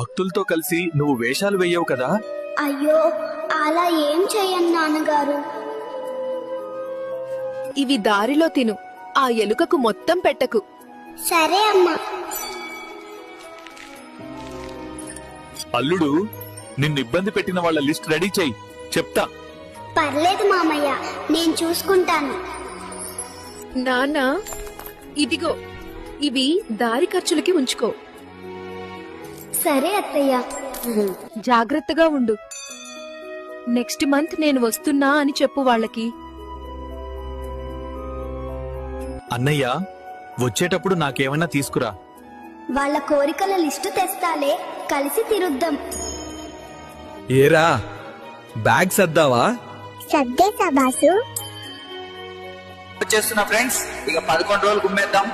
భక్తులతో కలిసి నువ్వు వేషాలు వెయ్యవు కదా? అయ్యో, అలా ఏం చెయ్యను నాన్నగారు. ఇవి దారిలో తిను, ఆ ఎలుకకు మొత్తం పెట్టకు. సరే అమ్మా. అల్లుడు, నిన్ను ఇబ్బంది పెట్టిన వాళ్ళ లిస్ట్ రెడీ చెయ్యి, చెప్తా. పర్లేదు మామయ్య, నేను చూసుకుంటాను. నాన్నా, ఇదిగో, ఇవి దారి ఖర్చులకి ఉంచుకో. సరే అత్తయ్య. జాగ్రత్తగా ఉండు. నెక్స్ట్ మంత్ నేను వస్తున్నా అని చెప్పు వాళ్ళకి. అన్నయ్య, వచ్చేటప్పుడు నాకేమన్నా తీసుకురా. వాళ్ళ కోరికల లిస్టు తెస్తాలే, కలిసి తిరుద్దాం. ఏరా, బ్యాగ్ సర్దావా? సర్దేశా బాసు. వచ్చేస్తున్నా ఫ్రెండ్స్, ఇక 11 రోజులు గుమ్మేద్దాం.